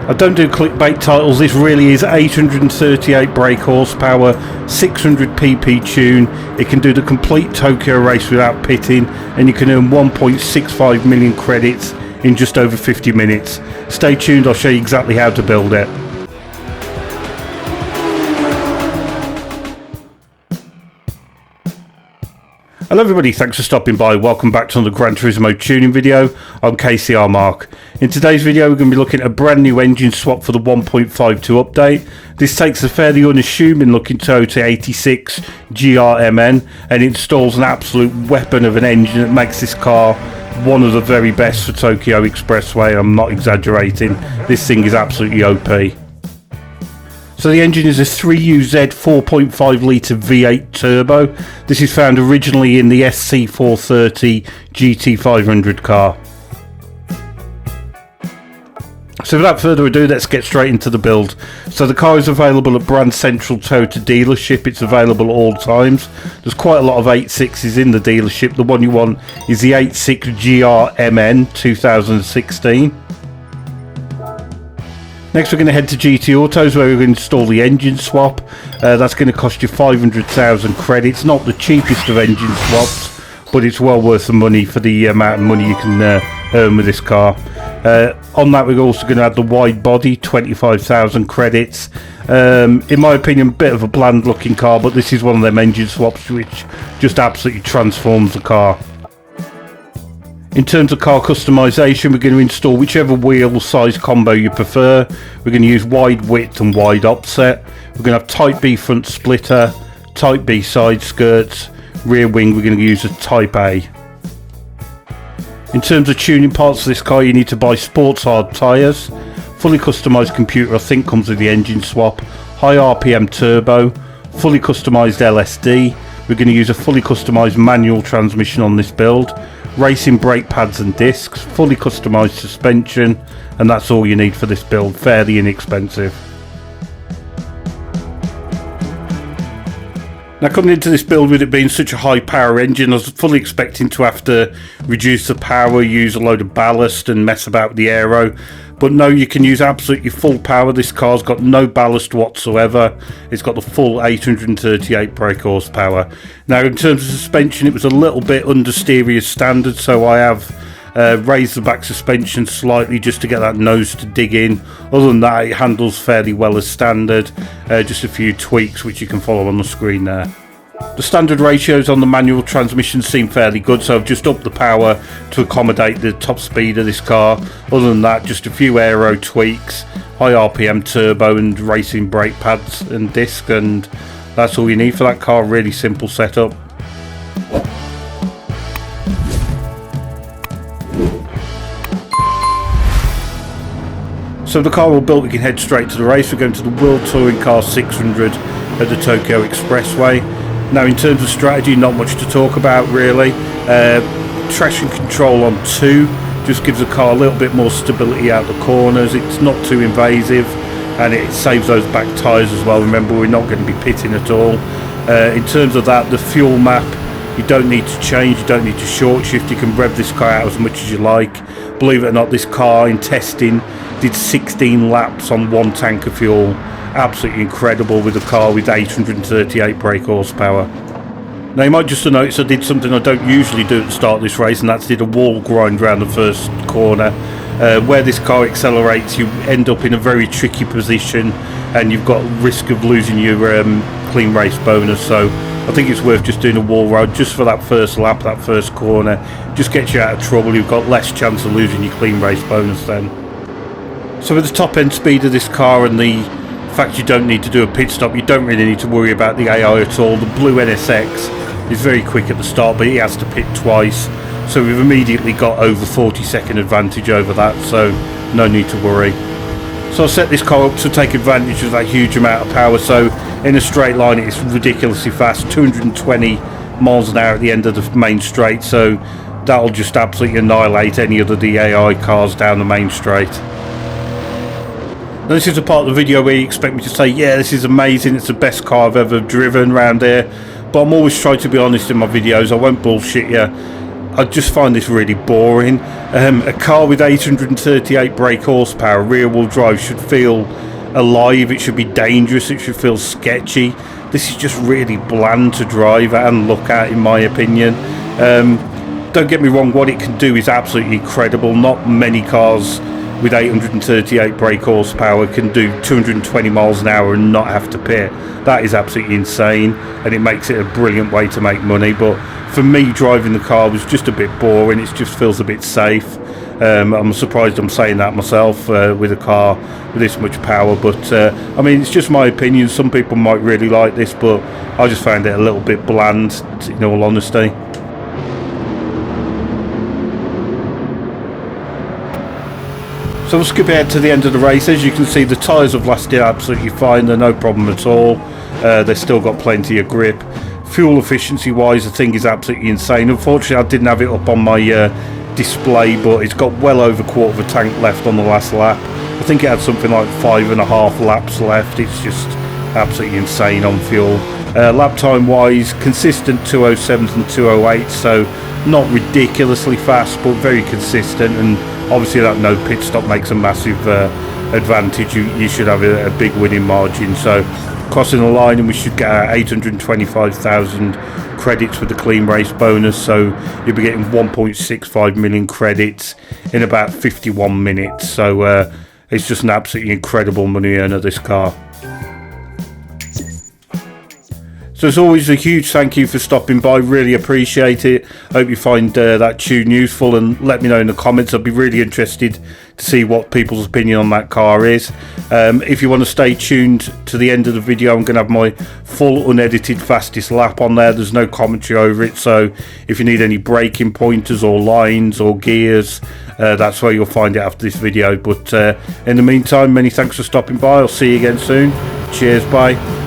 I don't do clickbait titles. This really is 838 brake horsepower, 600 pp tune. It can do the complete Tokyo race without pitting, and you can earn 1.65 million credits in just over 50 minutes. Stay tuned, I'll show you exactly how to build it. Hello everybody, thanks for stopping by. Welcome back to another Gran Turismo tuning video. I'm KCR-Mark. In today's video we're going to be looking at a brand new engine swap for the 1.52 update. This takes a fairly unassuming looking Toyota 86 GRMN and installs an absolute weapon of an engine that makes this car one of the very best for Tokyo Expressway. I'm not exaggerating, this thing is absolutely OP. So the engine is a 3UZ 4.5 litre V8 turbo. This is found originally in the SC430 GT500 car. So without further ado, let's get straight into the build. So the car is available at Brand Central Toyota dealership. It's available at all times. There's quite a lot of 86s in the dealership. The one you want is the 86 GRMN 2016. Next we're going to head to GT Autos where we're going to install the engine swap. That's going to cost you 500,000 credits. Not the cheapest of engine swaps, but it's well worth the money for the amount of money you can earn with this car. On that we're also going to add the wide body, 25,000 credits. In my opinion, a bit of a bland looking car, but this is one of them engine swaps which just absolutely transforms the car. In terms of car customization, we're going to install whichever wheel size combo you prefer. We're going to use wide width and wide offset. We're going to have Type B front splitter, Type B side skirts, rear wing we're going to use a Type A. In terms of tuning parts for this car, you need to buy sports hard tyres, fully customized computer I think comes with the engine swap, high RPM turbo, fully customized LSD. We're going to use a fully customized manual transmission on this build, racing brake pads and discs, fully customized suspension, and that's all you need for this build. Fairly inexpensive. Now coming into this build with it being such a high power engine, I was fully expecting to have to reduce the power, use a load of ballast and mess about with the aero. But no, you can use absolutely full power. This car's got no ballast whatsoever. It's got the full 838 brake horsepower. Now in terms of suspension, it was a little bit understeery as standard, so I have raised the back suspension slightly just to get that nose to dig in. Other than that, it handles fairly well as standard. Just a few tweaks which you can follow on the screen there. The standard ratios on the manual transmission seem fairly good, so I've just upped the power to accommodate the top speed of this car. Other than that, just a few aero tweaks, high RPM turbo and racing brake pads and disc, and that's all you need for that car. Really simple setup. So the car all built, we can head straight to the race. We're going to the World Touring Car 600 at the Tokyo Expressway. Now in terms of strategy, not much to talk about really. Traction control on 2 just gives the car a little bit more stability out the corners. It's not too invasive and it saves those back tyres as well. Remember, we're not going to be pitting at all. In terms of that, the fuel map, you don't need to change, you don't need to short shift. You can rev this car out as much as you like. Believe it or not, this car in testing did 16 laps on 1 tank of fuel. Absolutely incredible with a car with 838 brake horsepower. Now you might just have noticed I did something I don't usually do at the start of this race, and that's did a wall grind around the first corner. Where this car accelerates, you end up in a very tricky position and you've got risk of losing your clean race bonus, so I think it's worth just doing a wall ride just for that first lap, that first corner. Just gets you out of trouble, you've got less chance of losing your clean race bonus then. So with the top end speed of this car and the fact you don't need to do a pit stop, you don't really need to worry about the AI at all. The blue NSX is very quick at the start, but he has to pit twice, so we've immediately got over 40-second advantage over that, so no need to worry. So I set this car up to take advantage of that huge amount of power. So in a straight line it's ridiculously fast, 220 miles an hour at the end of the main straight, so that'll just absolutely annihilate any other DAI cars down the main straight. Now this is a part of the video where you expect me to say, yeah, this is amazing, it's the best car I've ever driven around here, but I'm always trying to be honest in my videos. I won't bullshit you. I just find this really boring. A car with 838 brake horsepower, rear wheel drive, should feel alive, it should be dangerous, it should feel sketchy. This is just really bland to drive at and look at, in my opinion. Don't get me wrong, what it can do is absolutely incredible. Not many cars with 838 brake horsepower can do 220 miles an hour and not have to pit. That is absolutely insane, and it makes it a brilliant way to make money. But for me, driving the car was just a bit boring. It just feels a bit safe. I'm surprised I'm saying that myself with a car with this much power, but I mean, it's just my opinion. Some people might really like this, but I just found it a little bit bland, in all honesty. So we'll skip ahead to the end of the race. As you can see, the tyres have lasted absolutely fine. They're no problem at all. They've still got plenty of grip. Fuel efficiency wise, the thing is absolutely insane. Unfortunately, I didn't have it up on my display, but it's got well over a quarter of a tank left on the last lap. I think it had something like 5.5 laps left. It's just absolutely insane on fuel. Lap time wise, consistent 207s and 208s, so not ridiculously fast, but very consistent. And obviously that no pit stop makes a massive advantage. You should have a big winning margin. So crossing the line, and we should get 825,000 credits with the clean race bonus, so you'll be getting 1.65 million credits in about 51 minutes. So it's just an absolutely incredible money earner, this car. So as always, a huge thank you for stopping by, really appreciate it. Hope you find that tune useful, and let me know in the comments. I'd be really interested to see what people's opinion on that car is. If you want to stay tuned to the end of the video, I'm going to have my full unedited fastest lap on there. There's no commentary over it, so if you need any braking pointers or lines or gears, that's where you'll find it after this video. But in the meantime, many thanks for stopping by. I'll see you again soon. Cheers, bye.